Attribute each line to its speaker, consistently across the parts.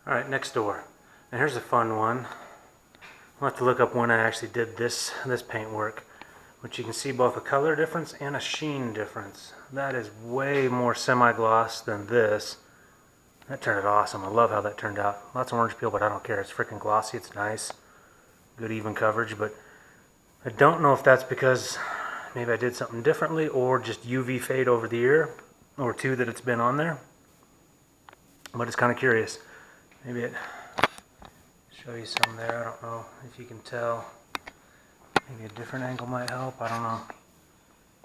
Speaker 1: Alright, next door. Now here's a fun one. I'll have to look up when I actually did this paint work. But you can see both a color difference and a sheen difference. That is way more semi-gloss than this. That turned out awesome. I love how that turned out. Lots of orange peel, but I don't care. It's freaking glossy. It's nice. Good even coverage, but I don't know if that's because maybe I did something differently or just UV fade over the year or two that it's been on there. But it's kind of curious. Maybe it show you some there. I don't know if you can tell. Maybe a different angle might help. I don't know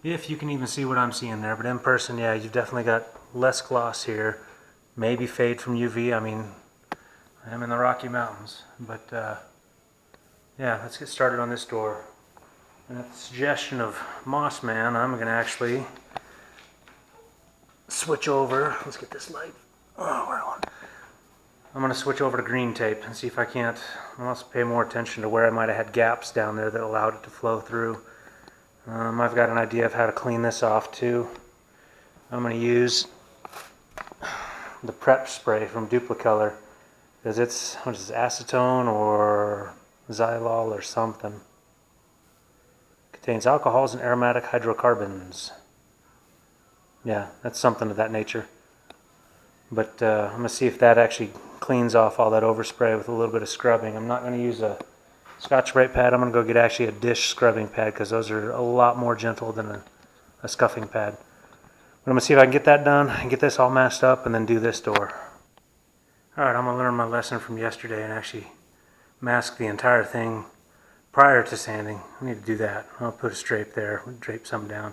Speaker 1: if you can even see what I'm seeing there. But in person, yeah, you've definitely got less gloss here. Maybe fade from UV. I mean, I'm in the Rocky Mountains. But yeah, let's get started on this door. And at the suggestion of Moss Man, I'm going to actually switch over. Let's get this light. Oh, where on? I'm going to switch over to green tape and see if I can't also pay more attention to where I might have had gaps down there that allowed it to flow through. I've got an idea of how to clean this off too. I'm going to use the prep spray from Duplicolor because it's, what is this, acetone or xylol or something. Contains alcohols and aromatic hydrocarbons. Yeah, that's something of that nature. But I'm going to see if that actually cleans off all that overspray with a little bit of scrubbing. I'm not going to use a Scotch-Brite pad. I'm going to go get actually a dish scrubbing pad because those are a lot more gentle than a scuffing pad. But I'm going to see if I can get that done and get this all masked up and then do this door. Alright, I'm going to learn my lesson from yesterday and actually mask the entire thing prior to sanding. I need to do that. I'll put a drape there, drape some down.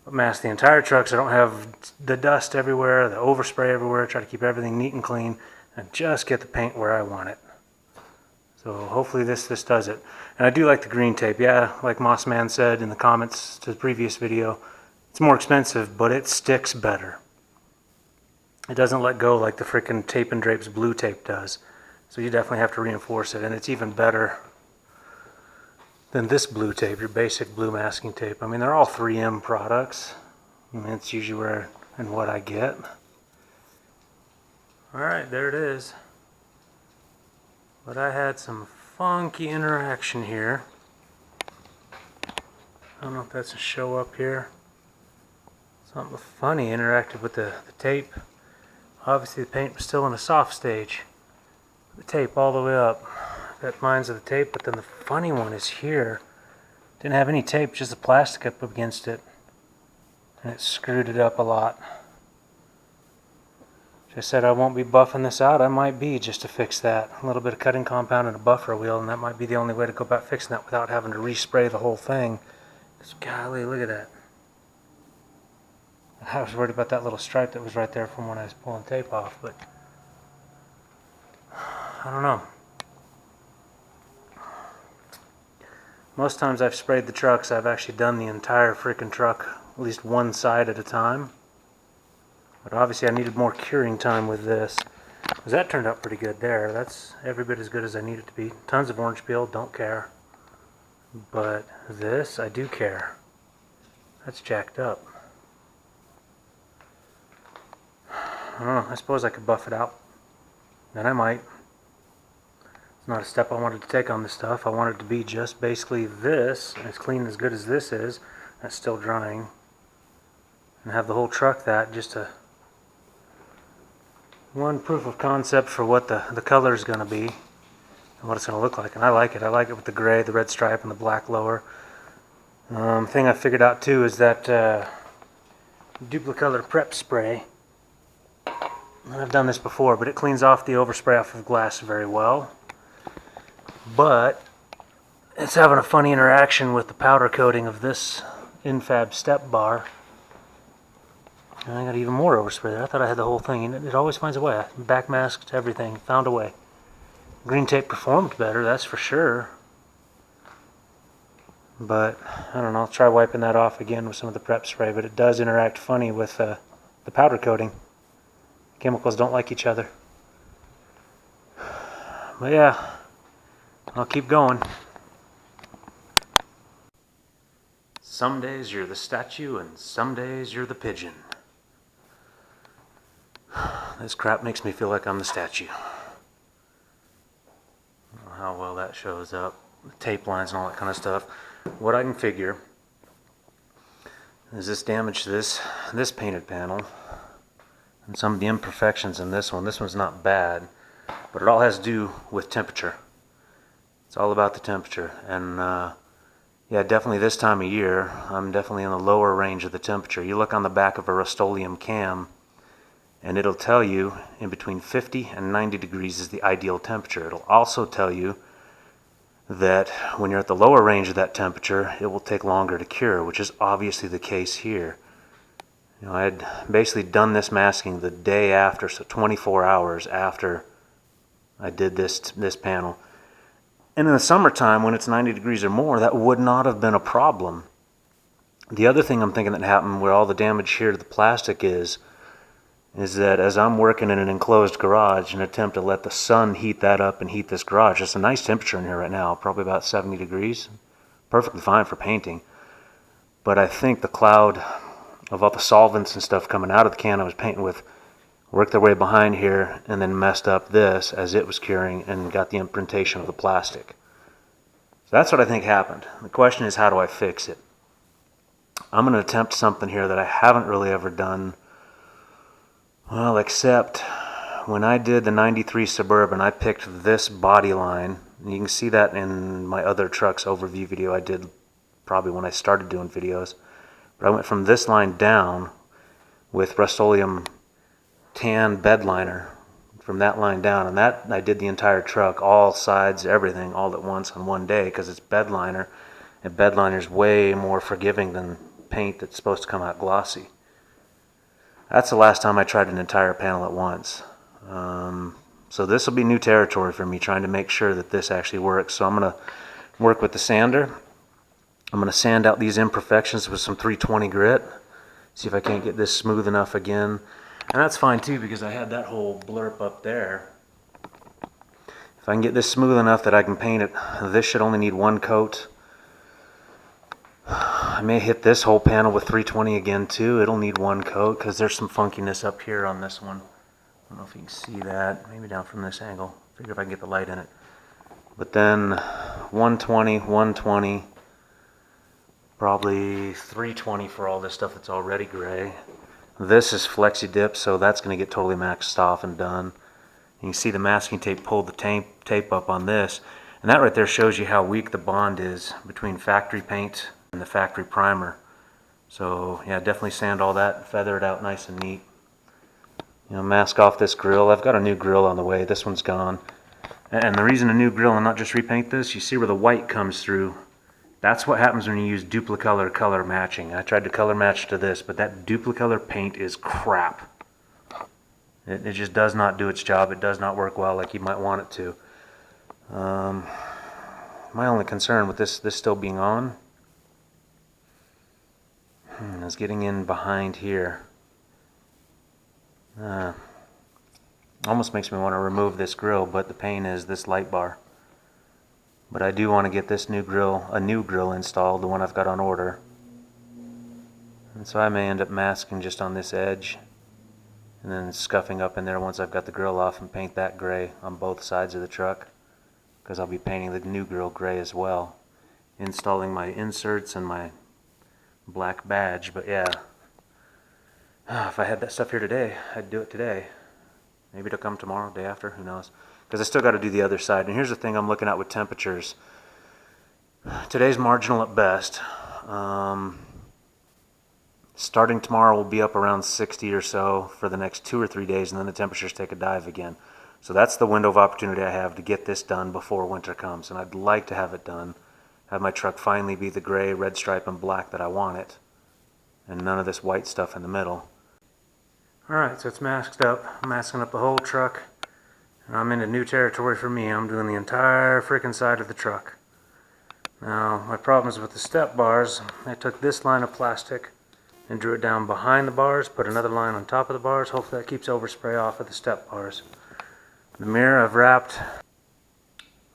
Speaker 1: But mask the entire truck so I don't have the dust everywhere, the overspray everywhere. Try to keep everything neat and clean and just get the paint where I want it. So hopefully this does it. And I do like the green tape. Yeah, like Moss Man said in the comments to the previous video, it's more expensive, but it sticks better. It doesn't let go like the freaking Tape and Drape's blue tape does. So you definitely have to reinforce it, and it's even better than this blue tape, your basic blue masking tape. I mean, they're all 3M products. I mean, it's usually where and what I get. Alright, there it is. But I had some funky interaction here. I don't know if that's a show up here. Something funny interacted with the tape. Obviously the paint was still in a soft stage. The tape all the way up. Got lines of the tape, but then the funny one is here. Didn't have any tape, just the plastic up against it. And it screwed it up a lot. I said I won't be buffing this out. I might be just to fix that. A little bit of cutting compound and a buffer wheel, and that might be the only way to go about fixing that without having to respray the whole thing. Because golly, look at that. I was worried about that little stripe that was right there from when I was pulling tape off, but I don't know. Most times I've sprayed the trucks, I've actually done the entire freaking truck, at least one side at a time. But obviously I needed more curing time with this. Because that turned out pretty good there. That's every bit as good as I need it to be. Tons of orange peel, don't care. But this, I do care. That's jacked up. I don't know, I suppose I could buff it out. Then I might. It's not a step I wanted to take on this stuff. I wanted it to be just basically this, as clean as good as this is. That's still drying. And have the whole truck that, just to one proof of concept for what the color is going to be and what it's going to look like. And I like it. I like it with the gray, the red stripe, and the black lower. Thing I figured out too is that Duplicolor prep spray. And I've done this before, but it cleans off the overspray off of glass very well. But it's having a funny interaction with the powder coating of this infab step bar. And I got even more overspray there. I thought I had the whole thing, and it always finds a way. I backmasked everything, found a way. Green tape performed better, that's for sure. But, I don't know, I'll try wiping that off again with some of the prep spray, but it does interact funny with the powder coating. Chemicals don't like each other. But yeah, I'll keep going. Some days you're the statue, and some days you're the pigeon. This crap makes me feel like I'm the statue. how well that shows up. The tape lines and all that kind of stuff. What I can figure is this damage to this painted panel and some of the imperfections in this one. This one's not bad, but it all has to do with temperature. It's all about the temperature. And yeah, definitely this time of year, I'm definitely in the lower range of the temperature. You look on the back of a Rustoleum cam, and it'll tell you in between 50 and 90 degrees is the ideal temperature. It'll also tell you that when you're at the lower range of that temperature, it will take longer to cure, which is obviously the case here. You know, I had basically done this masking the day after, so 24 hours after I did this panel. And in the summertime, when it's 90 degrees or more, that would not have been a problem. The other thing I'm thinking that happened where all the damage here to the plastic is that as I'm working in an enclosed garage in an attempt to let the sun heat that up and heat this garage, it's a nice temperature in here right now, probably about 70 degrees. Perfectly fine for painting. But I think the cloud of all the solvents and stuff coming out of the can I was painting with worked their way behind here and then messed up this as it was curing and got the imprintation of the plastic. So that's what I think happened. The question is, how do I fix it? I'm going to attempt something here that I haven't really ever done. Well, except when I did the 93 Suburban, I picked this body line. And you can see that in my other trucks overview video I did probably when I started doing videos. But I went from this line down with Rustoleum tan bed liner, from that line down, and that I did the entire truck, all sides, everything, all at once on one day, because it's bed liner, and bed liner is way more forgiving than paint that's supposed to come out glossy. That's the last time I tried an entire panel at once. So this will be new territory for me, trying to make sure that this actually works. So I'm going to work with the sander. I'm going to sand out these imperfections with some 320 grit, see if I can't get this smooth enough again. And that's fine too, because I had that whole blurb up there. If I can get this smooth enough that I can paint it, this should only need one coat. I may hit this whole panel with 320 again too. It'll need one coat because there's some funkiness up here on this one. I don't know if you can see that. Maybe down from this angle. Figure if I can get the light in it. But then 120, 120, probably 320 for all this stuff that's already gray. This is flexi dip, so that's going to get totally maxed off and done. You can see the masking tape pulled the tape up on this, and that right there shows you how weak the bond is between factory paint and the factory primer. So yeah, definitely sand all that, feather it out nice and neat. You know, mask off this grill. I've got a new grill on the way. This one's gone. And the reason a new grill and not just repaint this, you see where the white comes through. That's what happens when you use duplicolor color matching. I tried to color match to this, but that duplicolor paint is crap. It just does not do its job. It does not work well like you might want it to. My only concern with this still being on is getting in behind here. Almost makes me want to remove this grill, but the pain is this light bar. But I do want to get this new grill, a new grill installed, the one I've got on order. And so I may end up masking just on this edge and then scuffing up in there once I've got the grill off and paint that gray on both sides of the truck, because I'll be painting the new grill gray as well. Installing my inserts and my black badge, but yeah. If I had that stuff here today, I'd do it today. Maybe it'll come tomorrow, day after, who knows. Because I still got to do the other side. And here's the thing I'm looking at with temperatures. Today's marginal at best. Starting tomorrow will be up around 60 or so for the next 2 or 3 days, and then the temperatures take a dive again. So that's the window of opportunity I have to get this done before winter comes. And I'd like to have it done. Have my truck finally be the gray, red stripe, and black that I want it. And none of this white stuff in the middle. Alright, so it's masked up. I'm masking up the whole truck. And I'm into new territory for me. I'm doing the entire freaking side of the truck. Now, my problem is with the step bars. I took this line of plastic and drew it down behind the bars, put another line on top of the bars. Hopefully that keeps overspray off of the step bars. The mirror I've wrapped.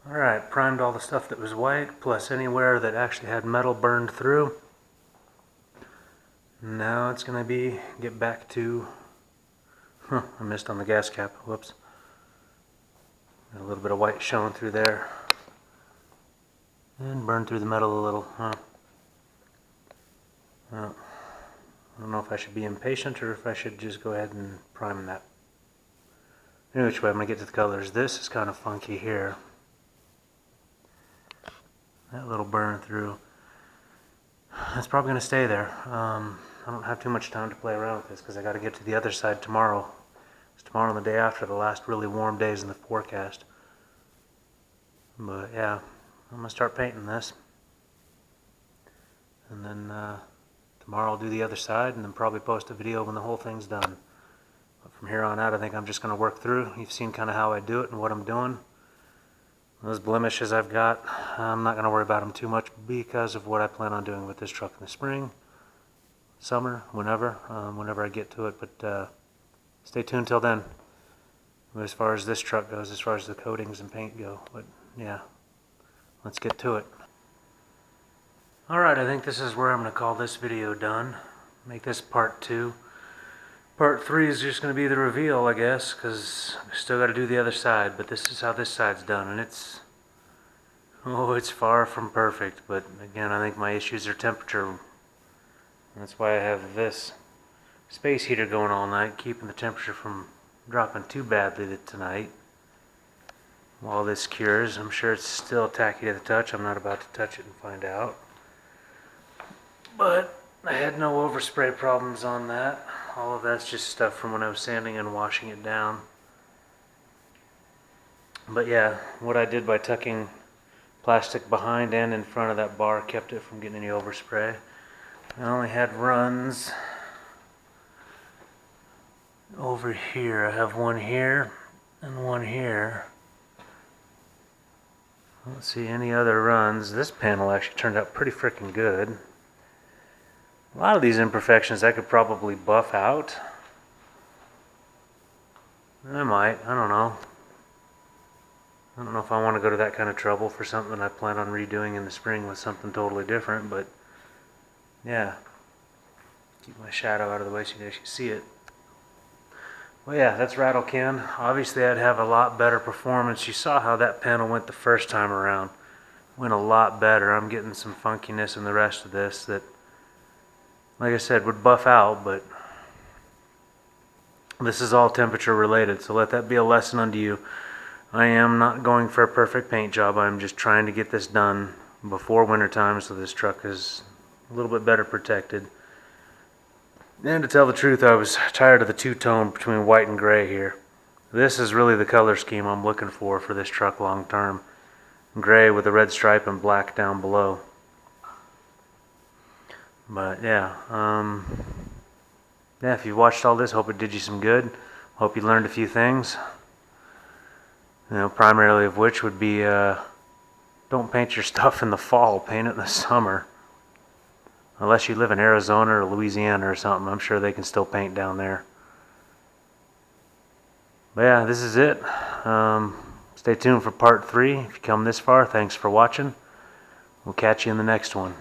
Speaker 1: Alright, primed all the stuff that was white, plus anywhere that actually had metal burned through. Now it's going to get back to... I missed on the gas cap. Whoops. Got a little bit of white showing through there. And burn through the metal a little, huh? Well, I don't know if I should be impatient or if I should just go ahead and prime that. Anyway, which way I'm going to get to the colors. This is kind of funky here. That little burn through. That's probably going to stay there. I don't have too much time to play around with this because I got to get to the other side tomorrow. It's tomorrow and the day after, the last really warm days in the forecast. But yeah, I'm going to start painting this. And then tomorrow I'll do the other side and then probably post a video when the whole thing's done. But from here on out, I think I'm just going to work through. You've seen kind of how I do it and what I'm doing. Those blemishes I've got, I'm not going to worry about them too much because of what I plan on doing with this truck in the spring, summer, whenever I get to it. But stay tuned till then. As far as this truck goes, as far as the coatings and paint go. But yeah, let's get to it. Alright, I think this is where I'm going to call this video done. Make this part 2. Part 3 is just going to be the reveal, I guess, because I still got to do the other side. But this is how this side's done, and it's far from perfect. But again, I think my issues are temperature. That's why I have this space heater going all night, keeping the temperature from dropping too badly tonight. While this cures, I'm sure it's still tacky to the touch. I'm not about to touch it and find out. But I had no overspray problems on that. All of that's just stuff from when I was sanding and washing it down. But yeah, what I did by tucking plastic behind and in front of that bar kept it from getting any overspray. I only had runs over here. I have one here and one here. Let's see any other runs. This panel actually turned out pretty freaking good. A lot of these imperfections I could probably buff out. I might. I don't know. I don't know if I want to go to that kind of trouble for something I plan on redoing in the spring with something totally different, but yeah. Keep my shadow out of the way so you guys can see it. Well, yeah, that's Rattle Ken. Obviously, I'd have a lot better performance. You saw how that panel went the first time around. Went a lot better. I'm getting some funkiness in the rest of this that, like I said, would buff out, but this is all temperature related, so let that be a lesson unto you. I am not going for a perfect paint job. I'm just trying to get this done before winter time so this truck is a little bit better protected. And to tell the truth, I was tired of the two-tone between white and gray here. This is really the color scheme I'm looking for this truck long term. Gray with a red stripe and black down below. But yeah, if you watched all this, hope it did you some good. Hope you learned a few things. You know, primarily of which would be don't paint your stuff in the fall, paint it in the summer. Unless you live in Arizona or Louisiana or something, I'm sure they can still paint down there. But yeah, this is it. Stay tuned for part 3. If you come this far, thanks for watching. We'll catch you in the next one.